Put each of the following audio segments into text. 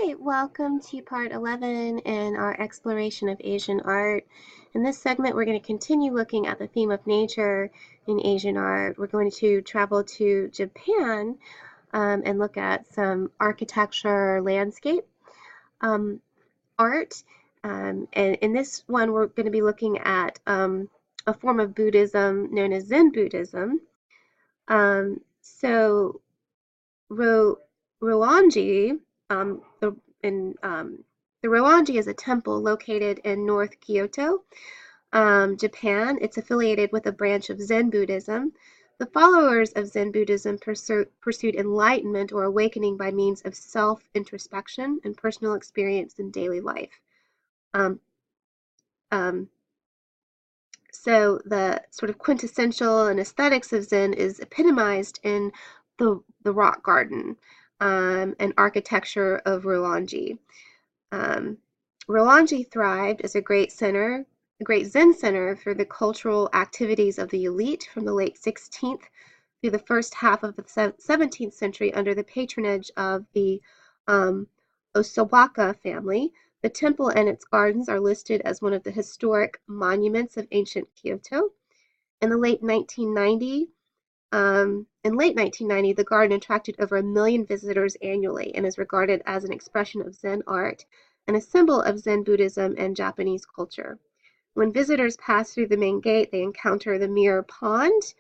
Hi, welcome to part 11 in our exploration of Asian art. In this segment, we're going to continue looking at the theme of nature in Asian art. We're going to travel to Japan and look at some architecture, landscape art. And in this one, we're going to be looking at a form of Buddhism known as Zen Buddhism. So Rowanji, the Rowanji is a temple located in North Kyoto, Japan. It's affiliated with a branch of Zen Buddhism. The followers of Zen Buddhism pursued enlightenment or awakening by means of self-introspection and personal experience in daily life. Um, um, so the sort of quintessential and aesthetics of Zen is epitomized in the rock garden and architecture of Rowanji. Rowanji thrived as a great Zen center for the cultural activities of the elite from the late 16th through the first half of the 17th century under the patronage of the Osawaka family. The temple and its gardens are listed as one of the historic monuments of ancient Kyoto. In late 1990, the garden attracted over 1 million visitors annually and is regarded as an expression of Zen art and a symbol of Zen Buddhism and Japanese culture. When visitors pass through the main gate, they encounter the Mirror Pond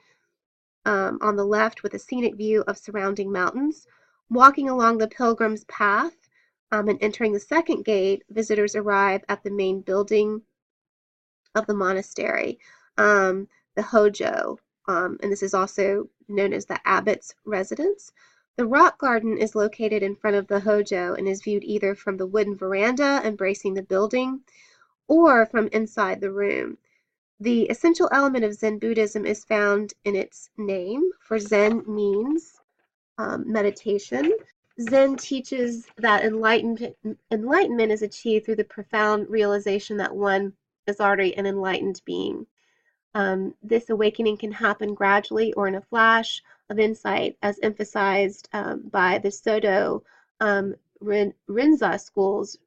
on the left with a scenic view of surrounding mountains. Walking along the pilgrim's path and entering the second gate, visitors arrive at the main building of the monastery, the Hojo, and this is also known as the abbot's residence. The rock garden is located in front of the Hojo and is viewed either from the wooden veranda embracing the building or from inside the room. The essential element of Zen Buddhism is found in its name, for Zen means meditation. Zen teaches that enlightenment is achieved through the profound realization that one is already an enlightened being. This awakening can happen gradually or in a flash of insight, as emphasized by the Soto Rinzai schools,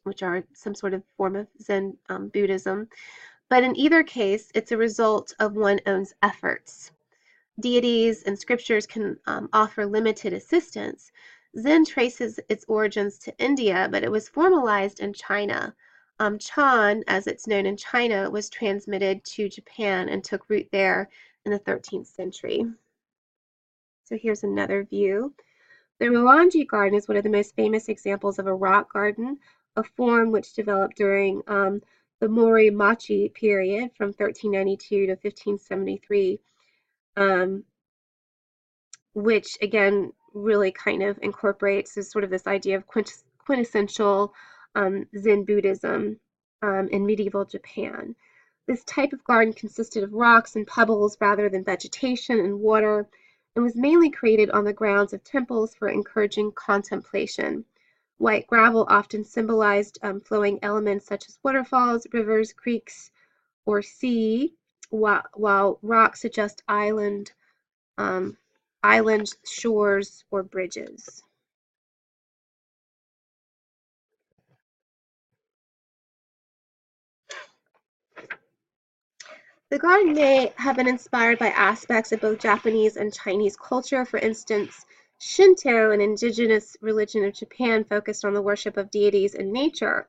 which are some sort of form of Zen Buddhism. But in either case, it's a result of one's own efforts. Deities and scriptures can offer limited assistance. Zen traces its origins to India, but it was formalized in China. Chan, as it's known in China, was transmitted to Japan and took root there in the 13th century. So here's another view. The Milan Garden is one of the most famous examples of a rock garden, a form which developed during the Mori-Machi period from 1392 to 1573. Which again really kind of incorporates this idea of quintessential Zen Buddhism in medieval Japan. This type of garden consisted of rocks and pebbles rather than vegetation and water, and was mainly created on the grounds of temples for encouraging contemplation. White gravel often symbolized flowing elements such as waterfalls, rivers, creeks, or sea, while rocks suggest island shores, or bridges. The garden may have been inspired by aspects of both Japanese and Chinese culture. For instance, Shinto, an indigenous religion of Japan, focused on the worship of deities and nature.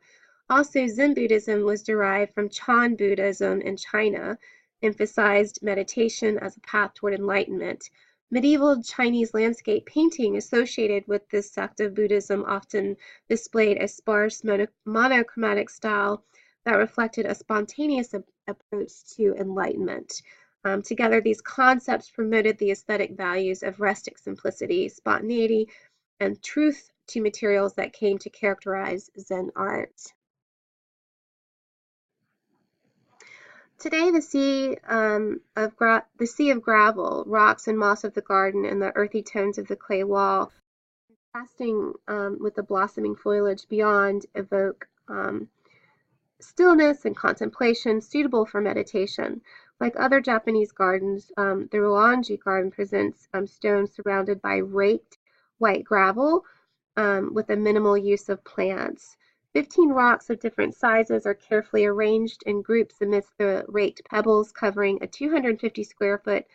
Also, Zen Buddhism was derived from Chan Buddhism in China, emphasized meditation as a path toward enlightenment. Medieval Chinese landscape painting associated with this sect of Buddhism often displayed a sparse monochromatic style that reflected a spontaneous approach to enlightenment. Together, these concepts promoted the aesthetic values of rustic simplicity, spontaneity, and truth to materials that came to characterize Zen art. Today, the sea of gravel, rocks and moss of the garden, and the earthy tones of the clay wall, contrasting with the blossoming foliage beyond, evoke stillness and contemplation suitable for meditation. Like other Japanese gardens, the Milan G Garden presents stones surrounded by raked white gravel, with a minimal use of plants. 15 rocks of different sizes are carefully arranged in groups amidst the raked pebbles covering a 250 square foot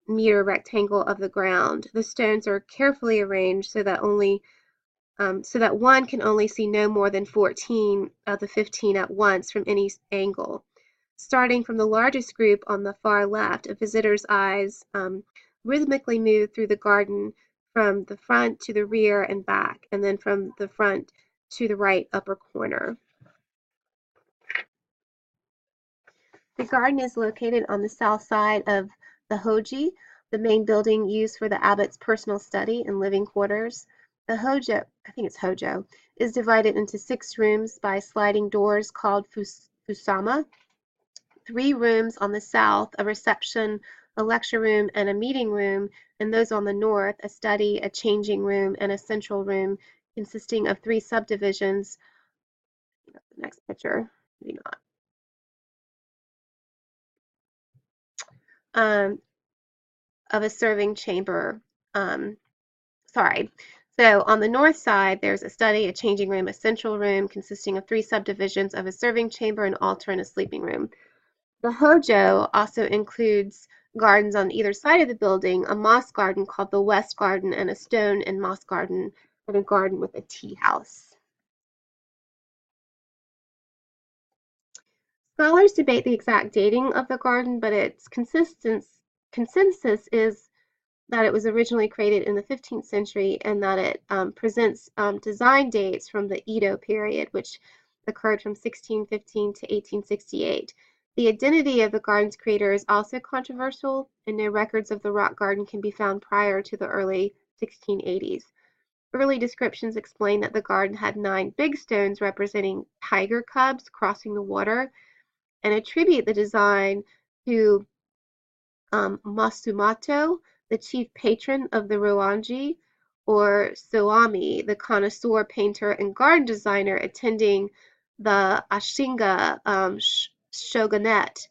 meter rectangle of the ground. The stones are carefully arranged so that one can only see no more than 14 of the 15 at once from any angle. Starting from the largest group on the far left, a visitor's eyes rhythmically move through the garden from the front to the rear and back, and then from the front to the right upper corner. The garden is located on the south side of the Hoji, the main building used for the abbot's personal study and living quarters. The Hojo, I think it's Hojo, is divided into 6 rooms by sliding doors called Fusama. 3 rooms on the south, a reception, a lecture room, and a meeting room, and those on the north, a study, a changing room, and a central room consisting of 3 subdivisions. The next picture, maybe not. Of a serving chamber. So on the north side, there's a study, a changing room, a central room consisting of 3 subdivisions of a serving chamber, an altar, and a sleeping room. The Hojo also includes gardens on either side of the building, a moss garden called the West Garden, and a stone and moss garden, and a garden with a tea house. Scholars debate the exact dating of the garden, but its consensus is that it was originally created in the 15th century and that it presents design dates from the Edo period, which occurred from 1615 to 1868. The identity of the garden's creator is also controversial, and no records of the rock garden can be found prior to the early 1680s. Early descriptions explain that the garden had 9 big stones representing tiger cubs crossing the water, and attribute the design to Masumoto, the chief patron of the Roanji, or Soami, the connoisseur painter and garden designer attending the Ashinga shogunate.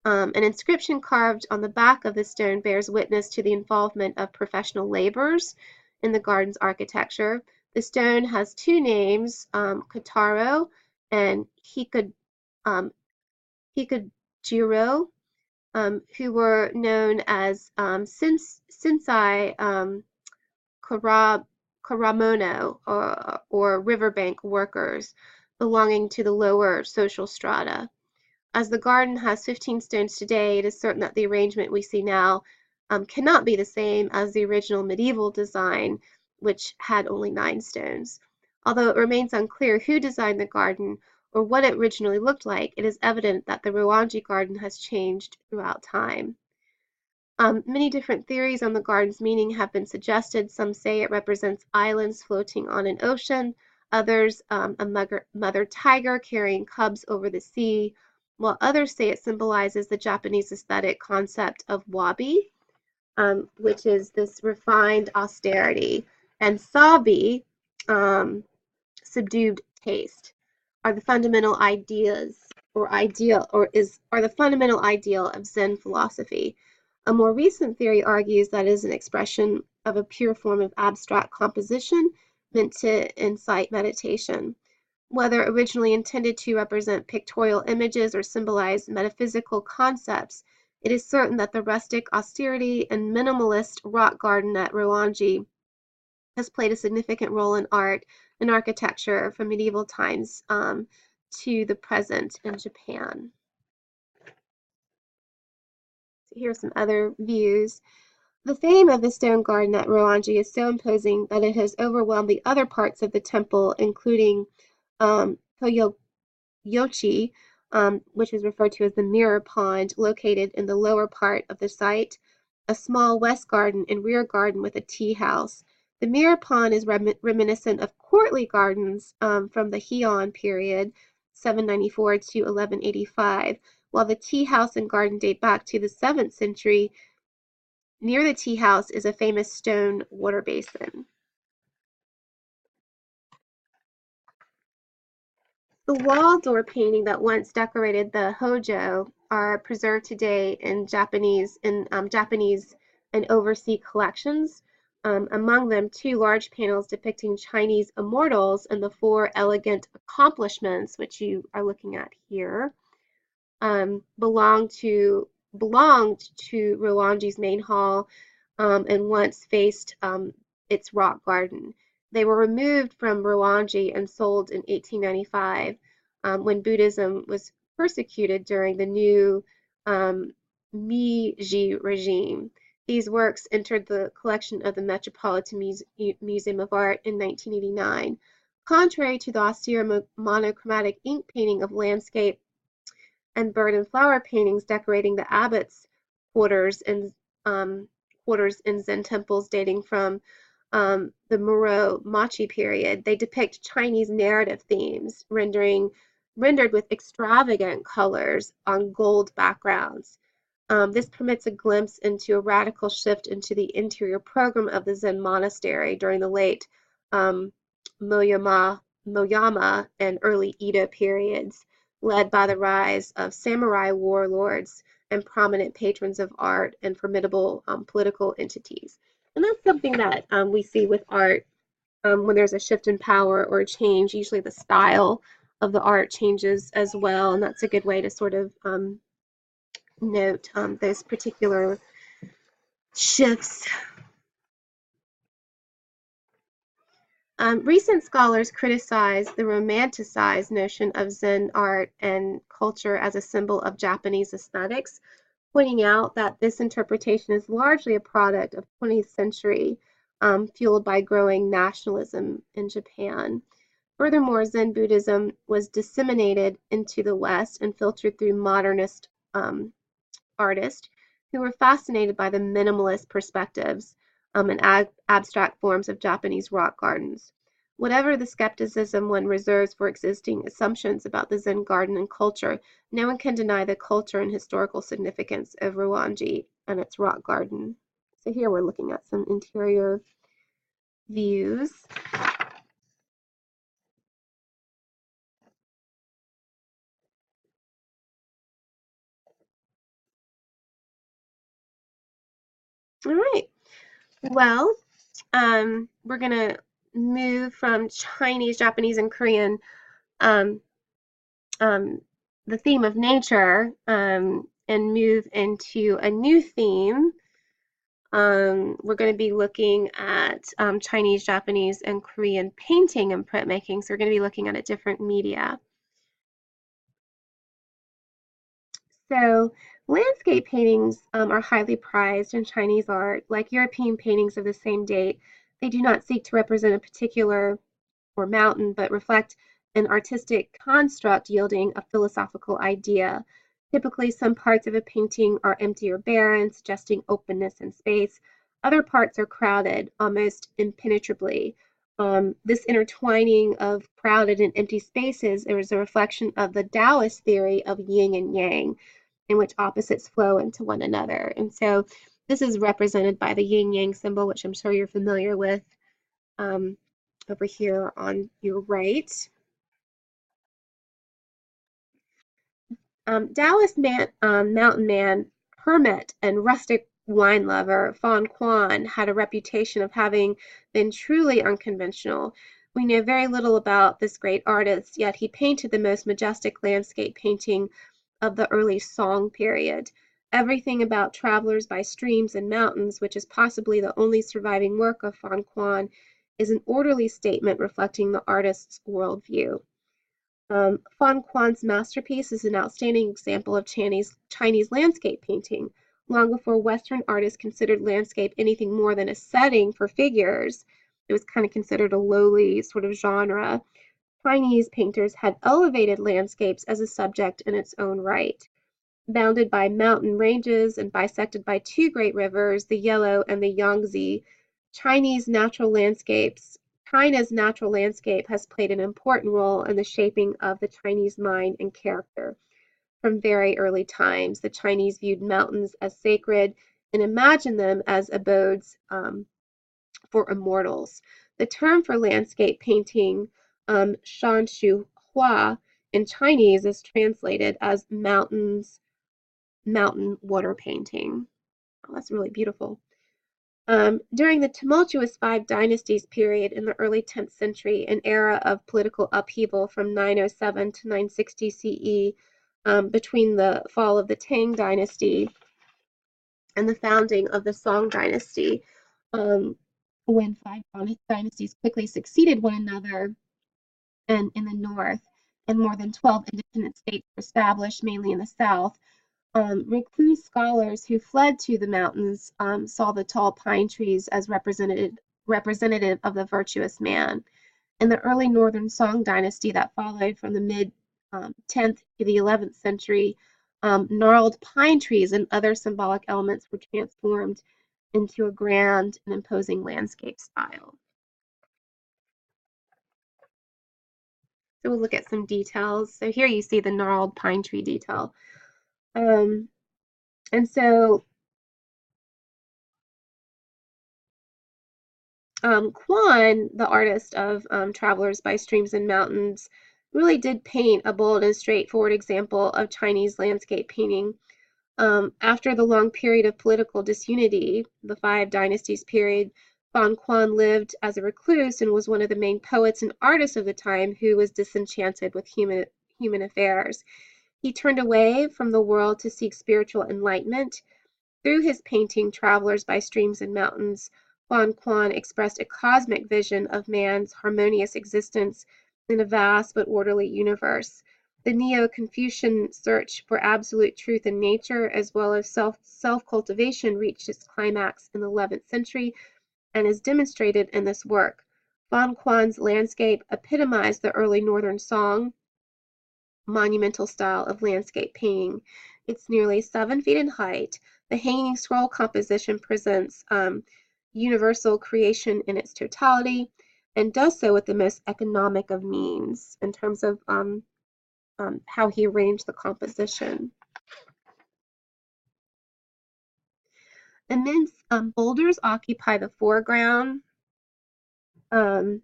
An inscription carved on the back of the stone bears witness to the involvement of professional laborers in the garden's architecture. The stone has 2 names, Kotaro and Hikajiro, who were known as Shinsei Karamono, or riverbank workers belonging to the lower social strata. As the garden has 15 stones today, it is certain that the arrangement we see now cannot be the same as the original medieval design, which had only 9 stones. Although it remains unclear who designed the garden or what it originally looked like, it is evident that the Roanji garden has changed throughout time. Many different theories on the garden's meaning have been suggested. Some say it represents islands floating on an ocean, others a mother tiger carrying cubs over the sea, while others say it symbolizes the Japanese aesthetic concept of wabi, which is this refined austerity, and sabi, subdued taste, are the fundamental ideas are the fundamental ideal of Zen philosophy. A more recent theory argues that it is an expression of a pure form of abstract composition meant to incite meditation. Whether originally intended to represent pictorial images or symbolize metaphysical concepts, it is certain that the rustic austerity and minimalist rock garden at Roanji has played a significant role in art and architecture from medieval times to the present in Japan. So here are some other views. The fame of the stone garden at Roanji is so imposing that it has overwhelmed the other parts of the temple, including Toyoyochi, which is referred to as the mirror pond, located in the lower part of the site, a small west garden and rear garden with a tea house. The mirror pond is reminiscent of courtly gardens from the Heian period, 794 to 1185, while the tea house and garden date back to the 7th century. Near the tea house is a famous stone water basin. The wall door painting that once decorated the Hojo are preserved today in Japanese and overseas collections. among them 2 large panels depicting Chinese immortals and the 4 elegant accomplishments, which you are looking at here, um, belonged to belonged to Rowangi's main hall, and once faced its rock garden. They were removed from Rowangi and sold in 1895, when Buddhism was persecuted during the new Meiji regime. These works entered the collection of the Metropolitan Museum of Art in 1989. Contrary to the austere monochromatic ink painting of landscape and bird and flower paintings decorating the abbot's quarters and quarters in Zen temples dating from the Muromachi period. They depict Chinese narrative themes, rendered with extravagant colors on gold backgrounds. This permits a glimpse into a radical shift into the interior program of the Zen monastery during the late um, Moyama and early Edo periods, led by the rise of samurai warlords and prominent patrons of art and formidable political entities. And that's something that we see with art when there's a shift in power or a change. Usually the style of the art changes as well, and that's a good way to sort of note those particular shifts. Recent scholars criticize the romanticized notion of Zen art and culture as a symbol of Japanese aesthetics, pointing out that this interpretation is largely a product of 20th century, fueled by growing nationalism in Japan. Furthermore, Zen Buddhism was disseminated into the West and filtered through modernist artists who were fascinated by the minimalist perspectives and abstract forms of Japanese rock gardens. Whatever the skepticism one reserves for existing assumptions about the Zen garden and culture, no one can deny the culture and historical significance of Rwanji and its rock garden. So here we're looking at some interior views. All right. Well, we're going to move from Chinese, Japanese, and Korean, um, the theme of nature, and move into a new theme. We're going to be looking at Chinese, Japanese, and Korean painting and printmaking. So we're going to be looking at a different media. So landscape paintings are highly prized in Chinese art. Like European paintings of the same date, they do not seek to represent a particular or mountain, but reflect an artistic construct yielding a philosophical idea. Typically, some parts of a painting are empty or barren, suggesting openness and space. Other parts are crowded, almost impenetrably. This intertwining of crowded and empty spaces is a reflection of the Taoist theory of yin and yang, in which opposites flow into one another. And so this is represented by the Yin-Yang symbol, which I'm sure you're familiar with, over here on your right. Taoist mountain man, hermit, and rustic wine lover Fan Quan had a reputation of having been truly unconventional. We know very little about this great artist, yet he painted the most majestic landscape painting of the early Song period. Everything about travelers by streams and mountains, which is possibly the only surviving work of Fan Quan, is an orderly statement reflecting the artist's worldview. Fan Quan's masterpiece is an outstanding example of Chinese landscape painting. Long before Western artists considered landscape anything more than a setting for figures, it was kind of considered a lowly sort of genre. Chinese painters had elevated landscapes as a subject in its own right. Bounded by mountain ranges and bisected by 2 great rivers, the Yellow and the Yangtze, China's natural landscape has played an important role in the shaping of the Chinese mind and character. From very early times, the Chinese viewed mountains as sacred and imagined them as abodes for immortals. The term for landscape painting, Shanshu Hua, in Chinese is translated as mountain water painting. Oh, that's really beautiful. During the tumultuous Five Dynasties period in the early 10th century, an era of political upheaval from 907 to 960 CE, between the fall of the Tang Dynasty and the founding of the Song Dynasty, um, when five dynasties quickly succeeded one another in the north, and more than 12 independent states were established, mainly in the south. Recluse scholars who fled to the mountains saw the tall pine trees as representative of the virtuous man. In the early Northern Song dynasty that followed from the mid 10th to the 11th century, gnarled pine trees and other symbolic elements were transformed into a grand and imposing landscape style. So we'll look at some details. So here you see the gnarled pine tree detail. And so Quan, the artist of Travelers by Streams and Mountains, really did paint a bold and straightforward example of Chinese landscape painting. After the long period of political disunity, the Five Dynasties period, Fan Quan lived as a recluse and was one of the main poets and artists of the time who was disenchanted with human affairs. He turned away from the world to seek spiritual enlightenment. Through his painting, Travelers by Streams and Mountains, Fan Quan expressed a cosmic vision of man's harmonious existence in a vast but orderly universe. The Neo-Confucian search for absolute truth in nature, as well as self-cultivation, reached its climax in the 11th century and is demonstrated in this work. Fan Quan's landscape epitomized the early Northern Song monumental style of landscape painting. It's nearly 7 feet in height. The hanging scroll composition presents universal creation in its totality and does so with the most economic of means in terms of how he arranged the composition. Immense boulders occupy the foreground and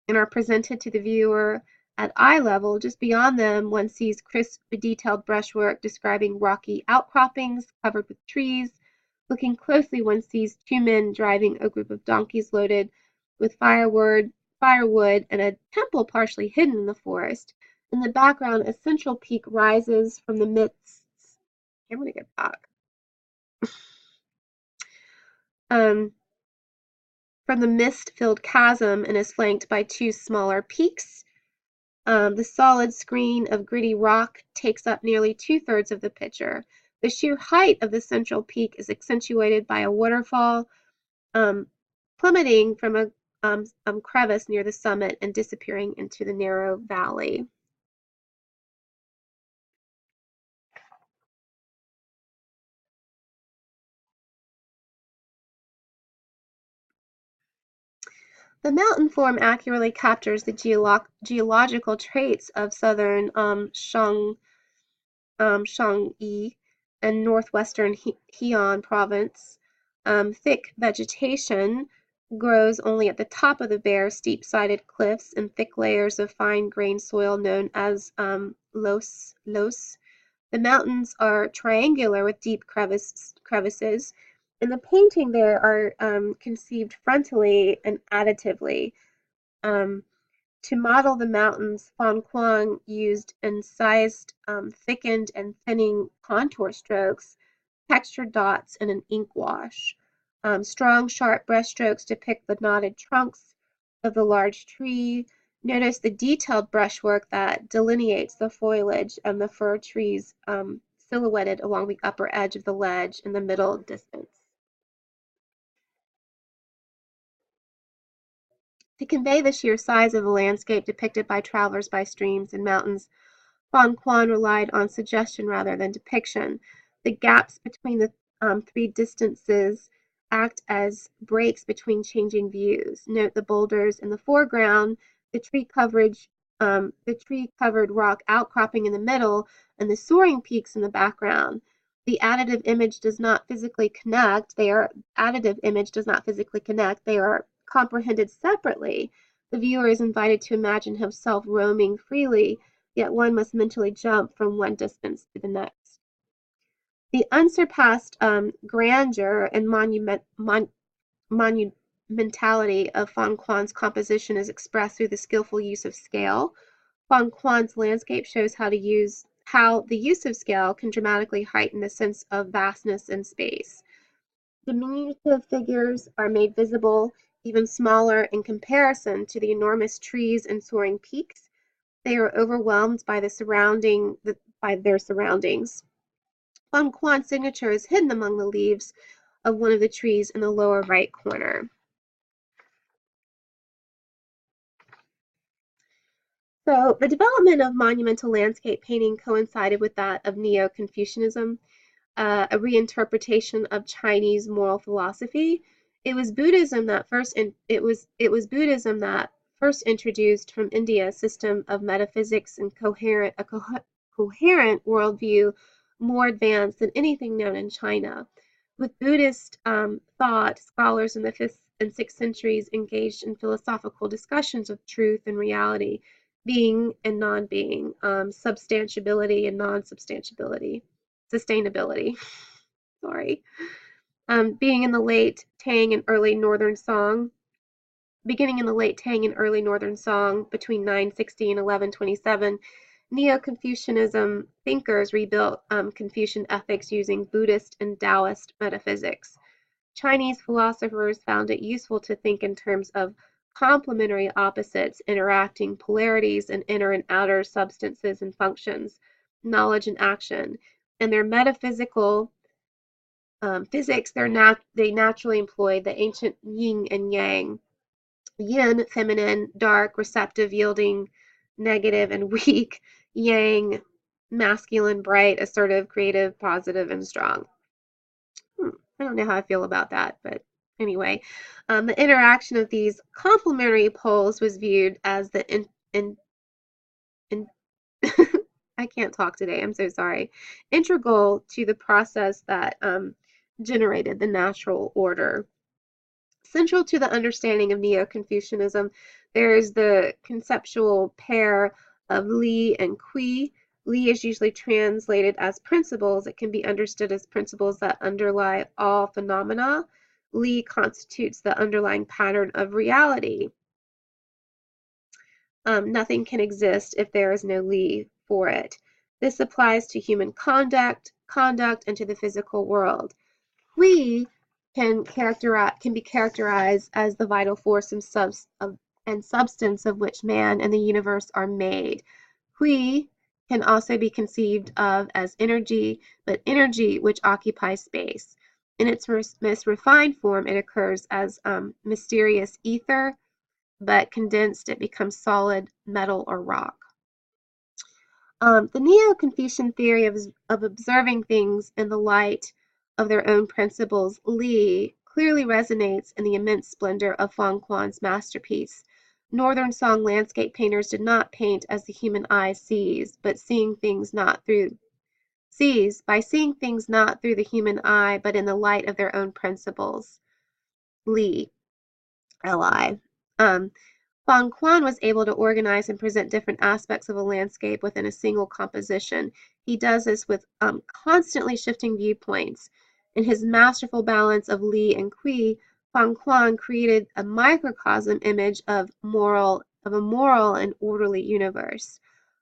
are presented to the viewer at eye level. Just beyond them, one sees crisp, detailed brushwork describing rocky outcroppings covered with trees. Looking closely, one sees two men driving a group of donkeys loaded with firewood, and a temple partially hidden in the forest. In the background, a central peak rises from the midst. I'm going to get back. From the mist-filled chasm and is flanked by two smaller peaks. The solid screen of gritty rock takes up nearly 2/3 of the picture. The sheer height of the central peak is accentuated by a waterfall plummeting from a crevice near the summit and disappearing into the narrow valley. The mountain form accurately captures the geological traits of southern Shaanxi and northwestern Heian province. Thick vegetation grows only at the top of the bare, steep-sided cliffs and thick layers of fine-grained soil known as los. The mountains are triangular with deep crevices. In the painting, they are conceived frontally and additively. To model the mountains, Fan Quan used incised, thickened, and thinning contour strokes, textured dots, and an ink wash. Strong, sharp brushstrokes depict the knotted trunks of the large tree. Notice the detailed brushwork that delineates the foliage and the fir trees silhouetted along the upper edge of the ledge in the middle distance. To convey the sheer size of the landscape depicted by Travelers by Streams and Mountains, Fan Quan relied on suggestion rather than depiction. The gaps between the three distances act as breaks between changing views. Note the boulders in the foreground, the tree-covered rock outcropping in the middle, and the soaring peaks in the background. The additive image does not physically connect. They are comprehended separately. The viewer is invited to imagine himself roaming freely, yet one must mentally jump from one distance to the next. The unsurpassed grandeur and monumentality of Fan Quan's composition is expressed through the skillful use of scale. Fan Quan's landscape shows how the use of scale can dramatically heighten the sense of vastness in space. Diminutive figures are made visible, even smaller in comparison to the enormous trees and soaring peaks. They are overwhelmed by their surroundings. Fan Quan's signature is hidden among the leaves of one of the trees in the lower right corner. So the development of monumental landscape painting coincided with that of Neo-Confucianism, a reinterpretation of Chinese moral philosophy. It was Buddhism that first introduced from India a system of metaphysics and coherent worldview more advanced than anything known in China. With Buddhist thought, scholars in the 5th and 6th centuries engaged in philosophical discussions of truth and reality, being and non-being, substantiability and non-substantiability, sustainability. Sorry. Being in the late Tang and early Northern Song, beginning in the late Tang and early Northern Song between 960 and 1127, Neo-Confucianism thinkers rebuilt Confucian ethics using Buddhist and Taoist metaphysics. Chinese philosophers found it useful to think in terms of complementary opposites interacting polarities and inner and outer substances and functions, knowledge and action. In their metaphysical physics, they naturally employed the ancient yin and yang. Yin, feminine, dark, receptive, yielding, negative, and weak. Yang, masculine, bright, assertive, creative, positive, and strong. I don't know how I feel about that, but anyway, the interaction of these complementary poles was viewed as the in I can't talk today. I'm so sorry. Integral to the process that generated the natural order. Central to the understanding of Neo-Confucianism, there is the conceptual pair of Li and Qi. Li is usually translated as principles. It can be understood as principles that underlie all phenomena. Li constitutes the underlying pattern of reality. Nothing can exist if there is no Li for it. This applies to human conduct, and to the physical world. Qi can be characterized as the vital force and substance of which man and the universe are made. Qi can also be conceived of as energy, but energy which occupies space. In its most refined form, it occurs as mysterious ether, but condensed, it becomes solid metal or rock. The Neo-Confucian theory of observing things in the light of their own principles, Li, clearly resonates in the immense splendor of Fan Quan's masterpiece. Northern Song landscape painters did not paint as the human eye sees, by seeing things not through the human eye, but in the light of their own principles. Li, Li. Fan Quan was able to organize and present different aspects of a landscape within a single composition. He does this with constantly shifting viewpoints. In his masterful balance of Li and Qi, Fan Quan created a microcosm image of a moral and orderly universe.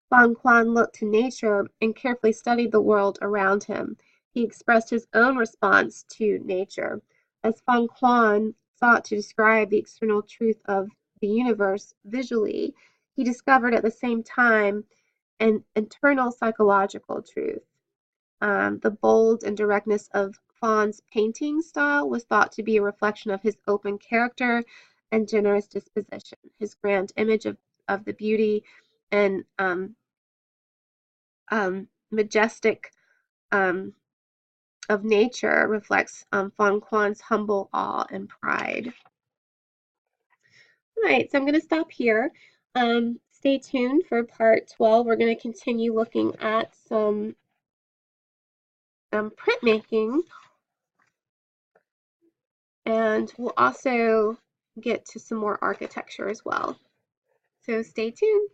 Fan Quan looked to nature and carefully studied the world around him. He expressed his own response to nature. As Fan Quan sought to describe the external truth of the universe visually, he discovered at the same time an internal psychological truth. The bold and directness of Fan's painting style was thought to be a reflection of his open character and generous disposition. His grand image of the beauty and majestic of nature reflects Fan Quan's humble awe and pride. All right, so I'm going to stop here. Stay tuned for part 12. We're going to continue looking at some printmaking, and we'll also get to some more architecture as well. So stay tuned.